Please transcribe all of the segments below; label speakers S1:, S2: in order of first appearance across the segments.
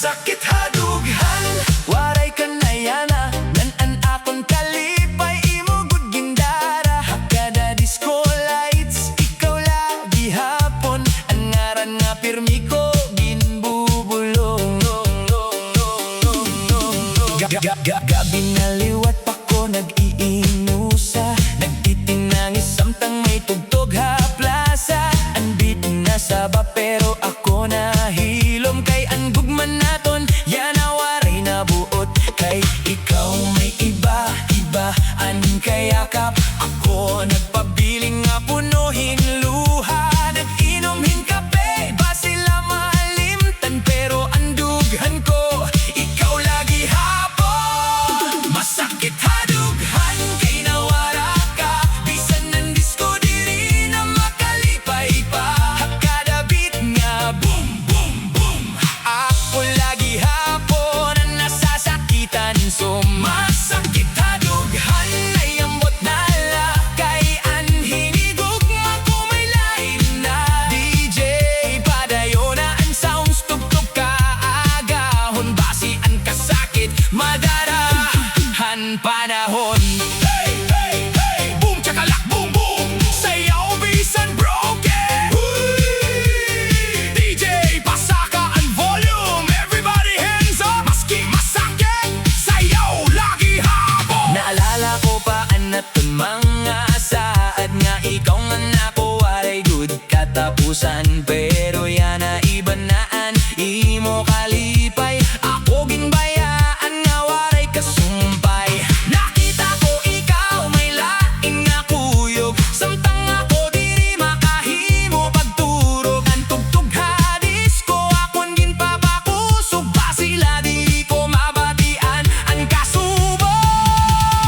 S1: masakit hadughan. Waray kanayana, nan-an akon kalipay imo gud gindara. Kada disco lights, ikaw lagi hapon. Ang ngaran nga pirmi ko ginbubulong. Gabi na liwat pa ko nag-iinusa, nagtitinangis samtang may tugtog ha plaza. Anbit na saba pero ako nahilom kay ang gugman naton yan awaray na buot. Kay ikaw may iba-ibaan kayakap, ako nagpabiling nga punuhin luha. Nag-inomhin kape, ba sila malimtan pero ang dughan ko ikaw lagi hapon. Masakit hadughan kay nawara ka, bisan ng disco diri na makalipay pa. Kada beat nga boom boom boom, ako lagi hapon ang nasasakitan. So masakit hadughan ay ambot na la, kay an hinigugma ko may lain na. DJ padayon na ang sounds, tugtog ka agahon, basi ang kasakit madarahan panahon. Hey, hey, hey! Boom, chakalak, boom, boom! Sayaw, bisan broken! DJ, pasaka ang volume! Everybody hands up! Maski masakit, sayaw lagi hapon! Naalala ko pa anaton mga saad nga ikaw nga nako waray good katapusan. Pero yan na iba naan, imo kalipay, ako ginbayaan nga waray kasumpay. Nakita ko ikaw may laing nga kuyog, samtang ako diri makahimo pagturog. Ang tugtog ha disco akon ginpapakusog, ba sila di ko mabatian ang kasubo.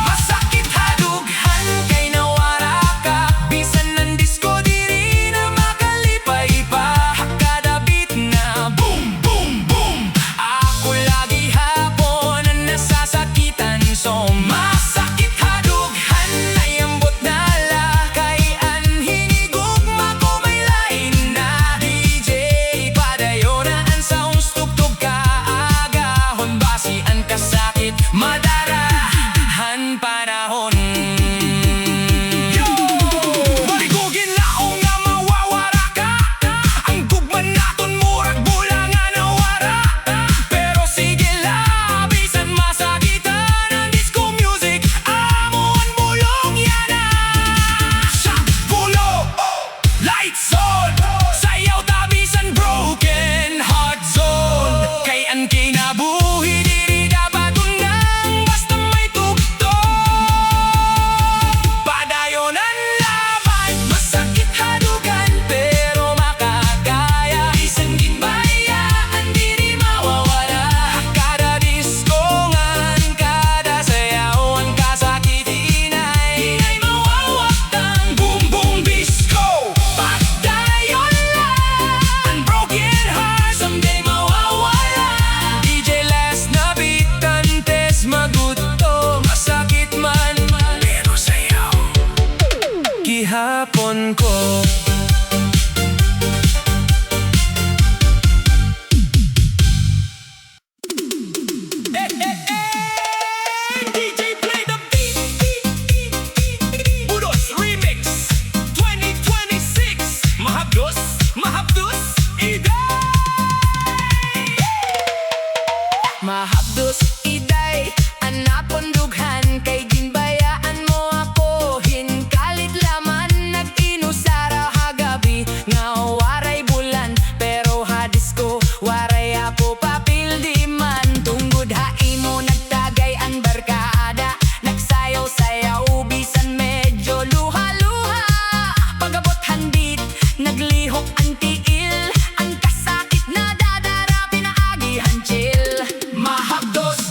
S1: Masakit hadughan kay nawara ka, bisan ng disco diri na makalipay pa. Kada beat na boom boom boom, ako lagi hapon ang nasasakitan. So masakit hadughan ay ambot na la, kay an hinigugma ko may lain na. DJ padayon na ang sounds, tugtog ka agahon, basi ang kasakit madarahan panahon. Yo! Maligugin laong nga mawawara ka, ang gugman naton murag bulangan nawara. Pero sige la, bisan masakitan ang disco music, amon bulong yan na. Shot, bulo, lights on, sayaw ta bisan broken heart zone. Kay ang kinabuhi diri dapat unang basta may tugtog. Padayon ang laban, masakit hadughan pero makakaya. Bisan ginbayaan diri mawawala. Kada disco ngan, kada sayawan kasakit inay mawawagtang. Boom boom disco, padayon lang ang broken heart someday mawawala. DJ last na beat kantes maguto, masakit man pero sayaw gihapon ko. Hey, hey, hey! DJ play the beat. Budos Remix 2026. Mahabdos, mahabdos, iday. Mahabdos, iday, anapon dughan kay ginbayaan mo ako. Hinkalit laman, nag-inusara hagabi nga waray bulan, pero hadis ko waray ako papil di man. Tunggod ha imo nagtagay ang barkada, nagsayaw-sayaw bisan medyo luha-luha. Pagabot handit, naglihok ang tiil, ang kasakit na dadara pinaagi hanchil. Mahabdos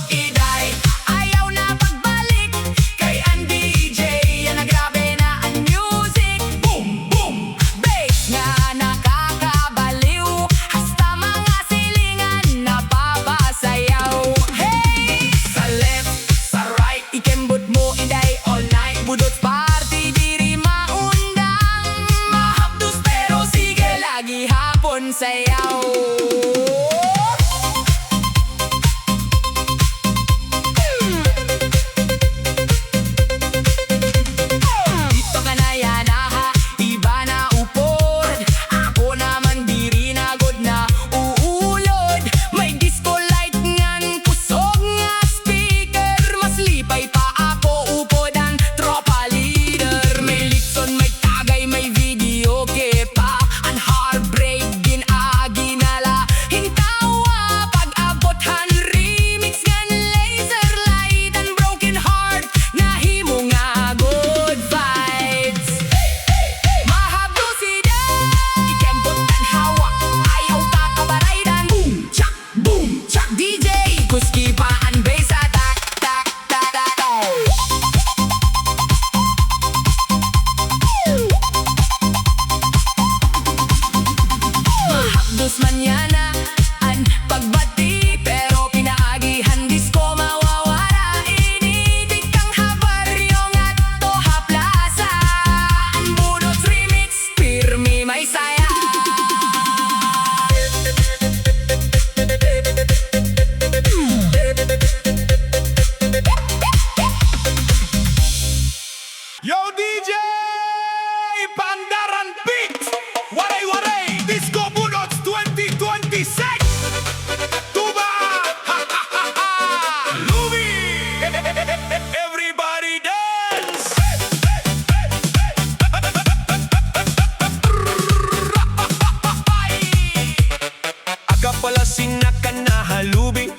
S1: ka na halubing.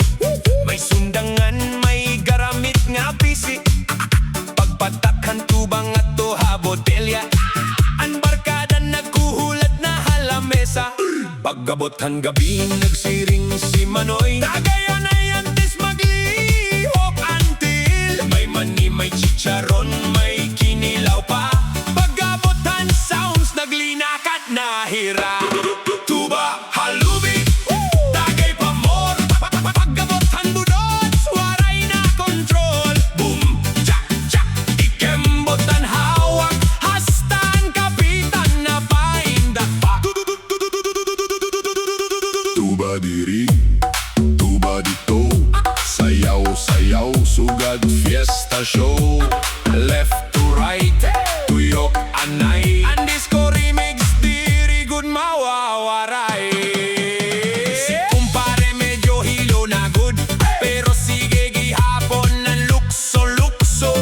S1: May sundangan, may garamit nga bisi. Pagpatakhan tubang at toha botelya. Ang barkada nagkuhulat na halamesa. Paggabotan gabi nagsiring si Manoy. Tagayan ay antes maglihok until may mani, may chicharon, may kinilaw pa. Paggabotan sounds naglinakat na hira. Tuba halubi, tagay pa more. Paggabotan budots, waray na control. Boom, chak, chak, ikembotan hawak. Hastan kapitan na paindak pa.
S2: Tuba diri, tuba dito. Sayaw, sayaw, sugad, fiesta show.
S1: Left to right, tuyok anay. Ang disco remix, diri good mawawaray. Si kumpare medyo hilo na good, pero sige gihapon ng lukso-lukso.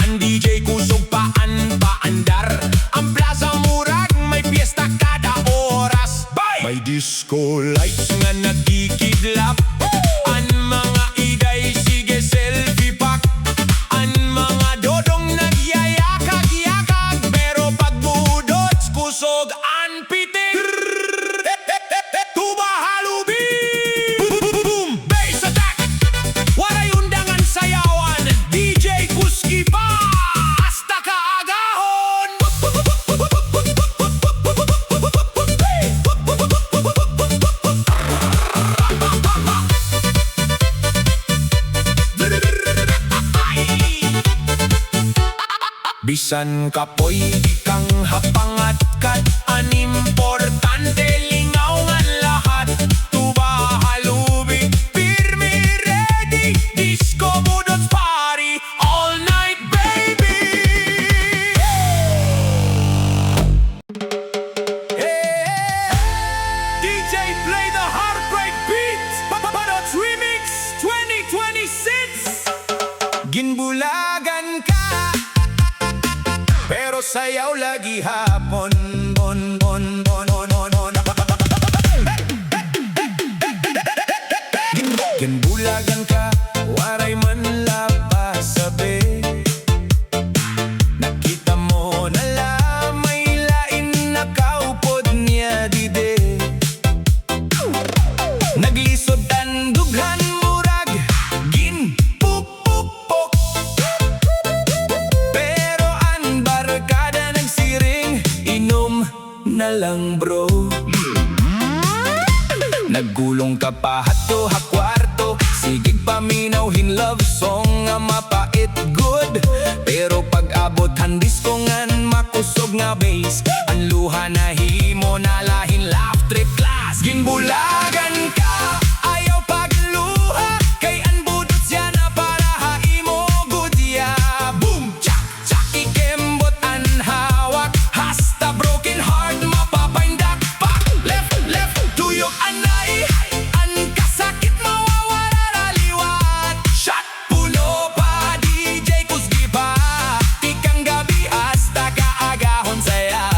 S1: Ang DJ kusog paandar. Ang plaza murag, may fiesta kada oras. May disco lights nga nagkikidlap. Ang mga iday sige selfie pack. Ang mga dodong nagyayakag-yakag. Pero pag budots kusog ang pitik. Tuba halubi, boom, bass attack. Waray undangan sayawan, DJ Kuski pa. Hasta kaagahon. Bisan kapoy, ikang hapangat kat. An importante, lingaw nga lahat. Tuba halubi, pirmi ready. Disco budots party, all night baby. DJ play the heartbreak beat. Budots remix 2026. Ginbulagan ka, pero sayaw lagi hapon. Bon, bon, bon, bon, bon, bon. Ginbulagan ka, waray man labas sabi. Nakita mo na lang, may lain na kaupod niya dide. Naglisod ang dughan murag, ginpupupok. Pero ang barkada nagsiring, inom na lang bro. Naggulong ka pa hato ha kwarto. Sigig paminawhin love song nga mapait good. Pero pag abot han disco ngan makusog nga bass. Ang luha na himo na lahin laugh trip class. Ginbulagan ka, ayaw pagluha. Kay ang budot siya na para haimo good ya. Boom, chak, chak, ikembot ang hawak. Hasta broken heart mapapaindak pa. Left, left, tuyok anay. Ang kasakit mawawala raliwat. Shot puno pa, DJ Kusgi pa. Tikang gabi hasta kaagahon saya.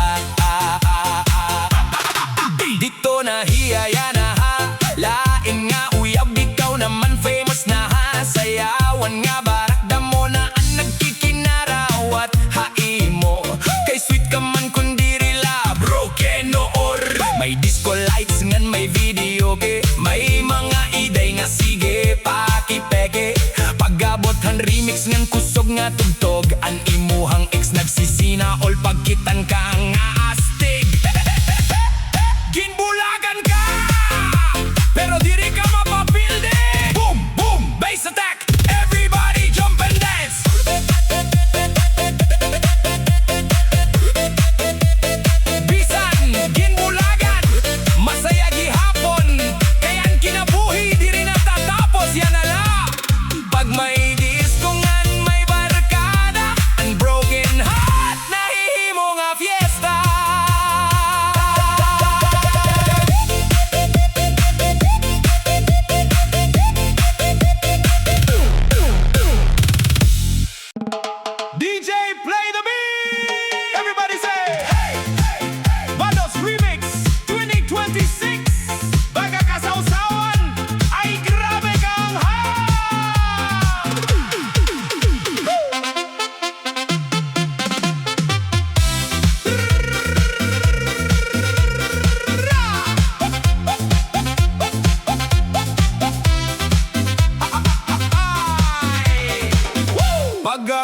S1: Dito na hiyaya na ha.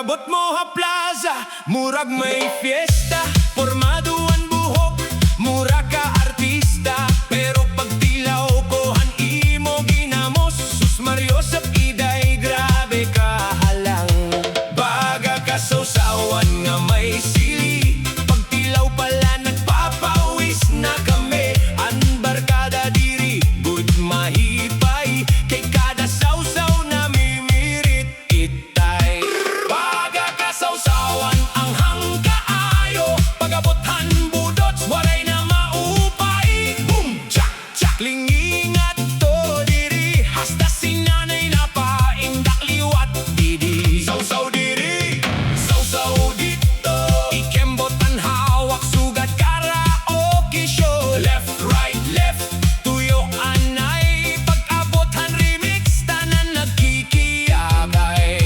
S1: Pag-abot mo ha plaza, murag may fiesta. Formado ang buhok, mura ka artista. Pero pag tilaw ko han imo ginamos, sus Mario sa iday, grabe ka halang. Baga ka sa Sayawan nga may sili, pag tilaw pala nagpapawis na kami. Ang barkada diri, good mahipay, kay kada sausaw na mimirit itay. Baga ka sa Sayawan ang hangkaayo, pag-abothan budots, waray na maupay. Boom! Chak! Chak! Lingingat to diri, hasta sinanay na paindak liwat didi. Sausaw diri, sausaw dito, ikembot ang hawak sugat karaoke show. Left, right, left, tuyo anay, pag-abothan remix, tanan nagkikiyakay.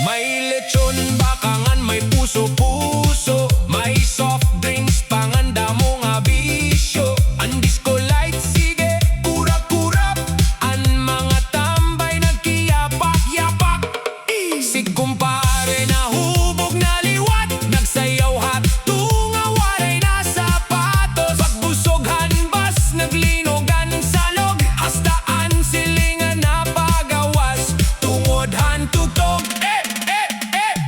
S1: May lechon bakangan, may puso-puso, may soft drinks pangan damo nga bisyo. Ang disco light sige kurap-kurap, ang mga tambay nagkiyapak-yapak. Si kumpare na hubog na liwat, nagsayaw hato nga waray na sapatos. Pagbusoghan bas naglinogan sa log, hastaan silingan na pagawas, tungod-han tugtog.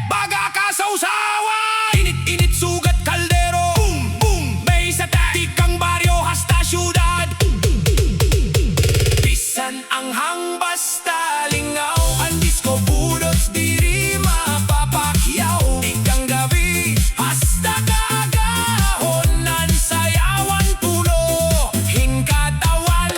S1: Baga ka sa Sayawan, init-init sugat kaldero. Boom, boom, may sa tikang baryo hasta syudad. Bisan ang hang basta lingaw, ang disco budots diri mapapakyaw. Ikang gabi hasta kaagahon, ang Sayawan puno hinkatawan.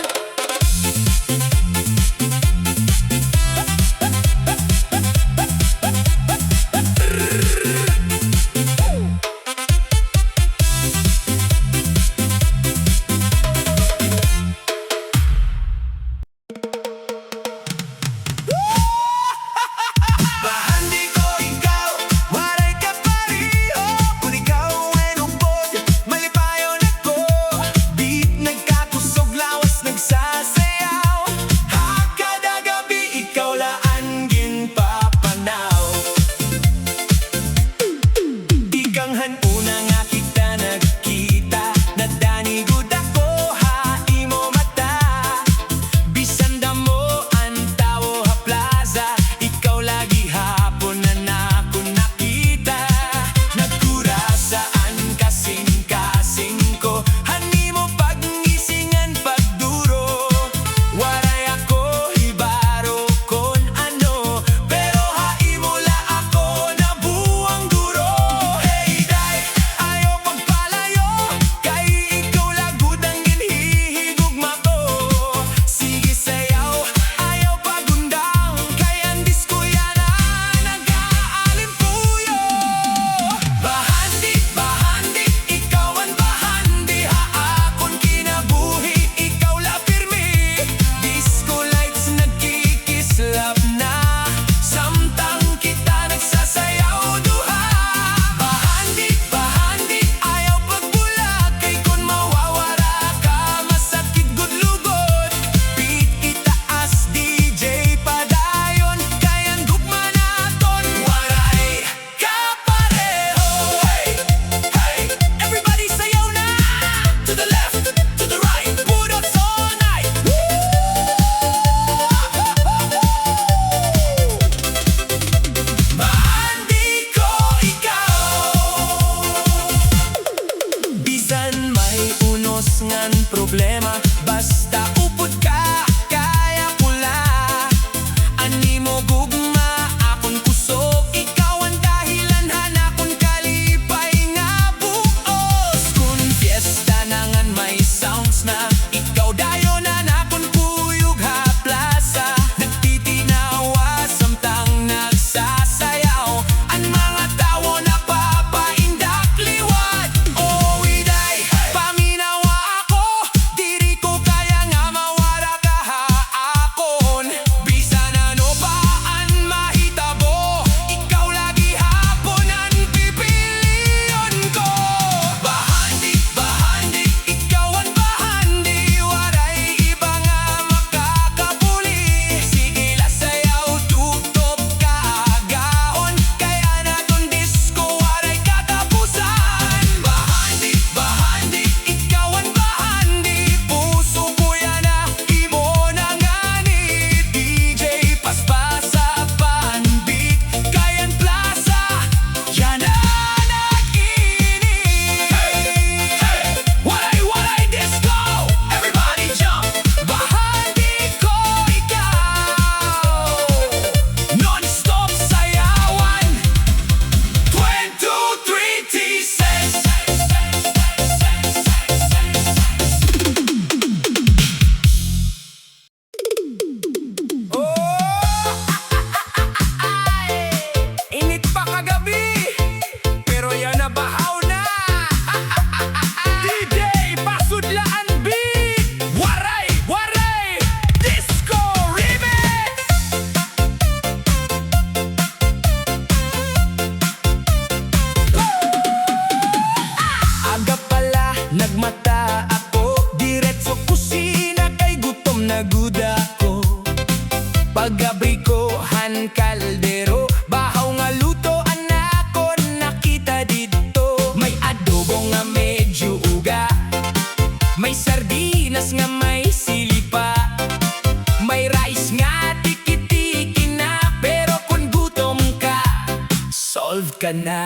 S1: na.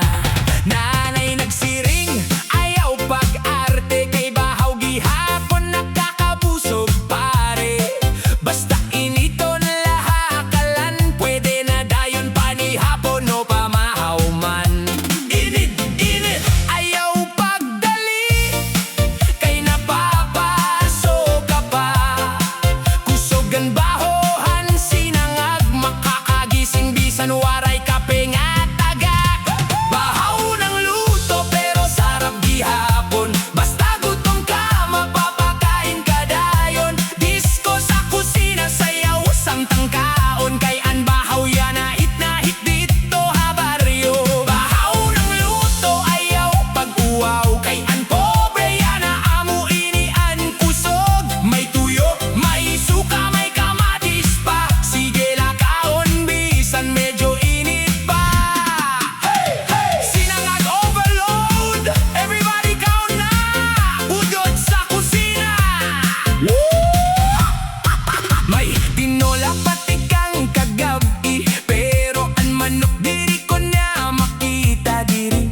S1: Nanay nagsiring, ayaw pag-arte, kay bahaw gihapon nakakabusog pare. Basta inito na lahakalan, pwede na dayon pa ni hapon o pamahaw man. Init, init, ayaw pagdali, kay napapaso ka pa. Kusogan bahohan, sinangag, makakagising bisan waray kape nga taga. Bahaw ng luto pero sarap gihapon, basta gutom ka mapapakain ka dayon. Disko sa kusina, sayaw samtang kaon, kay an bahaw yan na hit dito ha baryo. Bahaw ng luto, ayaw pag-uwaw, kay an pobre yan na amo ini an kusog. May tuyo, may suka, may kamatis pa, sige lakaon bisan medyo init pa. Hey, hey! Sinangag overload, everybody count na, udod sa kusina. May tinola pati kang kagabi, pero an manok diri ko na makita diri.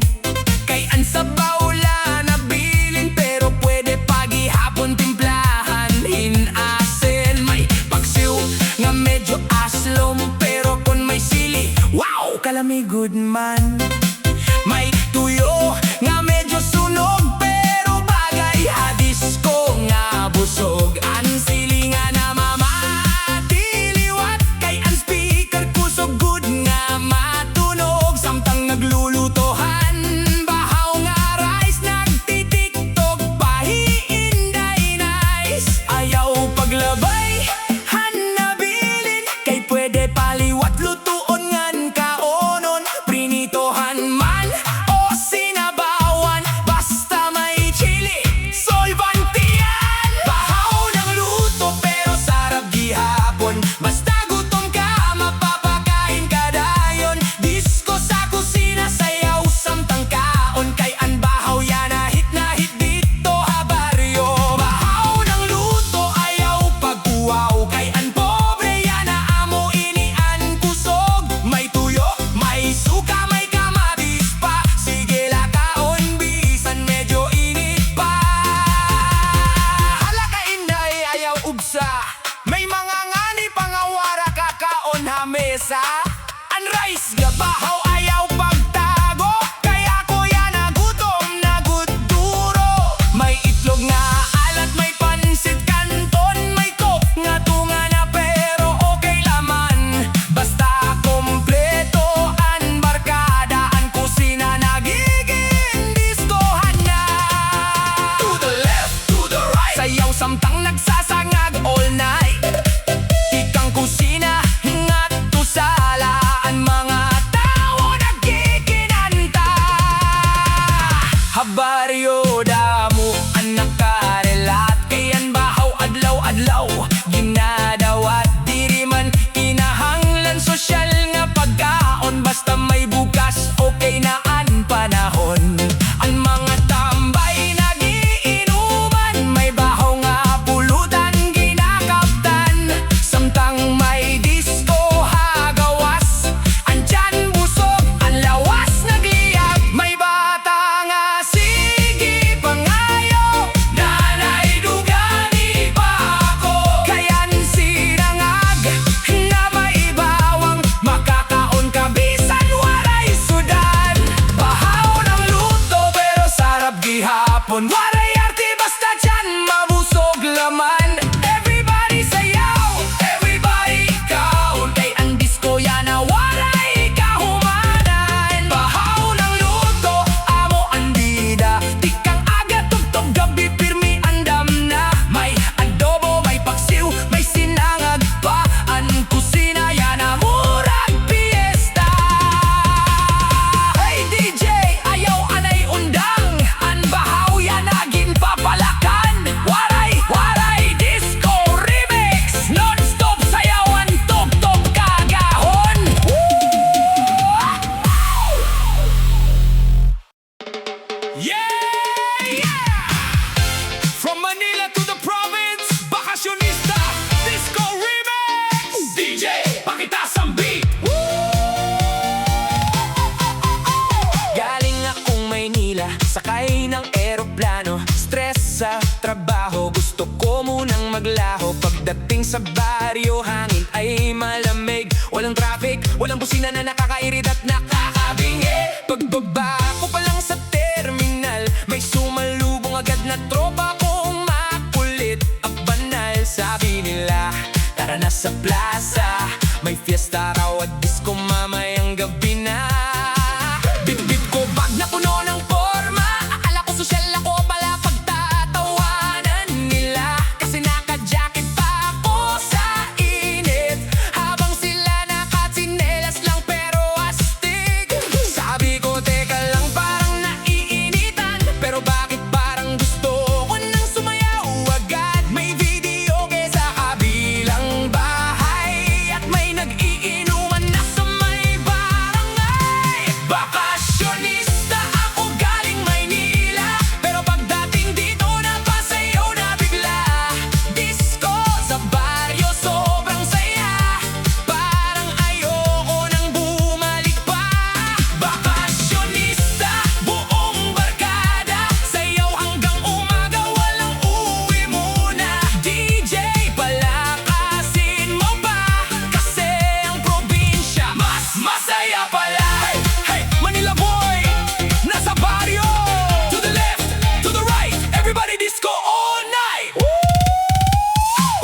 S1: Kay an sabaw la nabilin, pero pwede pagihapon timplahan hinasen. May paksiw nga medyo aslom, pero kung may sili, wow, kalami good man. May tuyo nga medyo sunog, pero bagay hadis ko nga busog. An sili nga namamatiliwat, kay an speaker kusog good nga matunog. Samtang naglulutohan, bahaw nga rice, nagtitiktok pahiinday nice. Ayaw paglabay, hanabilin, kay pwede paliwat lutuon ngan kaonon. Prinitohan man o sinabawan, basta may chili, solvantiyan. Bahaw ng luto pero sarap gihapon, basta gutom ka mapapakain ka dayon. Disko sa kusina, sayaw samtang kaon, kay an bahaw yan na hit dito ha baryo. Bahaw ng luto, ayaw pag-uwaw, kay an pobre yan na amo ini an kusog. May tuyo, may suka, may kamatis pa, sige lakaon bisan medyo init pa. Hala ka inday, ayaw ubsa, may mga ngani pangawara kakaon ha mesa. An rice nga bahaw, ayaw pagtago, kay ako yan nagutom naguduro. May itlog nga alat, may pansit kanton, may coke nga tunga na pero okay laman. Basta kompleto an barkada, an kusina nagiging diskohan na. To the left, to the right, sayaw samtang nagsasangag all night. Ikang kusina, hingat to sala, ang mga tao nagkikinanta. Habaryo damo ang nakarelat, kay an bahaw adlaw-adlaw ginadawat. Diri man kinahanglan sosyal nga pagkaon, basta may bukas okay na an panahon. Ang mga tambay nagiinuman, may bahaw nga pulutan ginakaptan. Samtang may disco hagawas, andyan busog, ang lawas nagliyab. May bata nga sige pangayo, nanay dugani pa ako, kayan sira laho. Pagdating sa baryo, hangin ay malamig. Walang traffic, walang busina na nakakairit at nakakabingi. Pagbaba ko pa lang sa terminal, may sumalubong agad na tropa kong makulit at banal. Sabi nila, tara na sa plaza, may fiesta raw at disco mamayang gabi na. Bit-bit ko bag na puno ng forma, akala ko sosyal ako pala pagtatawanan nila. Kasi naka-jacket pa ako sa init, habang sila nakatsinelas lang pero astig. Sabi ko teka lang, parang naiinitan, pero bakit parang gusto ko nang sumayaw agad. May video sa kabilang bahay at may nag-iinuman na sa may barangay. Bakasyonista ako galing Maynila, pero pagdating dito napasayaw na bigla. Disco sa baryo, sobrang saya, parang ayoko nang bumalik pa. Bakasyonista, buong barkada, sayaw hanggang umaga, walang uwi muna. DJ, palakasin mo pa, kasi ang probinsya mas masaya pala. Hey, hey, Manila boy, nasa baryo. To the left, to the right, everybody disco all night.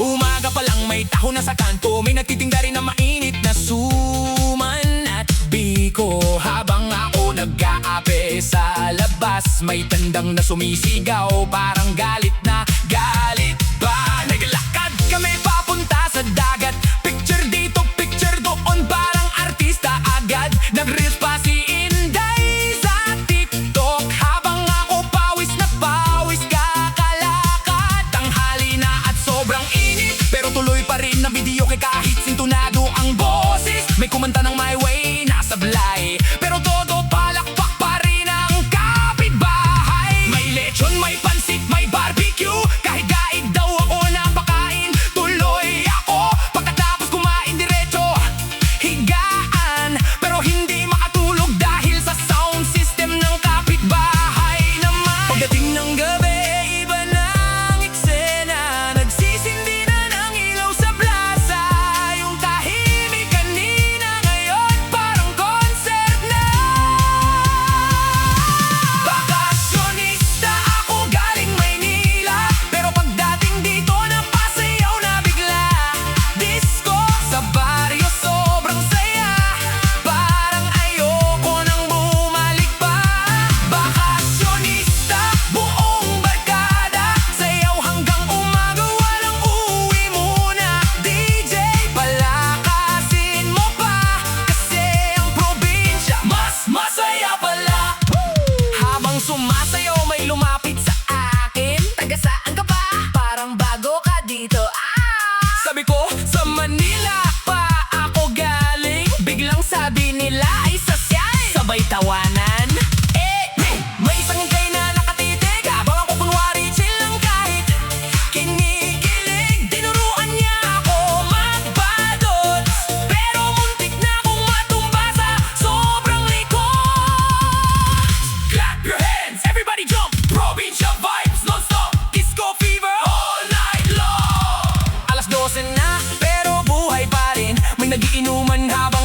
S1: Umaga pa lang may taho na sa kanto, may nagtitinda rin na mainit na suman at biko. Habang ako nag-aape sa labas, may tandang na sumisigaw, parang galit na galit ba. Naglalakad kami papunta sa dagat, picture dito, picture doon, parang artista agad. Nag-reels pa si Inday sa TikTok, habang ako pawis na pawis kakalakad. Tanghali na at sobrang init, pero tuloy pa rin ang video kay kahit sintonado ang boses. May kumanta ng My Way, nasa blay, pero todo palakpak pa rin ang kapitbahay. May lechon, may pansit, may barbecue, kahit gaig daw ako napakain. Tuloy ako, pagkatapos kumain diretso higaan, pero hindi makatulog dahil sa sound system ng kapitbahay naman. Pagdating ng gabi, iba ng eksena, nagsisindi na ng ilaw sa plaza. Yung tahimik kanina ngayon parang concert na. Bakasyonista ako galing Maynila, pero pagdating dito napasayaw na bigla. Disco sa baryo, sobrang saya, parang ayoko nang bumalik pa. Bakasyonista, buong barkada, sayaw hanggang umaga, walang uwi muna. DJ, palakasin mo pa, kasi ang probinsya mas masaya pala. Habang sumasayaw may lumapit sa akin, taga saan ka ba? Parang bago ka dito. Sabi ko, sa Manila pa ako galing. Biglang sabi nila ay sasyal, sabay tawanan. May isang hintay na nakatitig, habang ako kunwari chill lang kahit kinikilig. Tinuruan niya ako magbadot, pero muntik na akong matumba sa sobrang likod. Clap your hands, everybody jump, provincial vibes, nonstop, disco fever all night long. Alas 12 na, pero buhay pa rin, may nagiinuman habang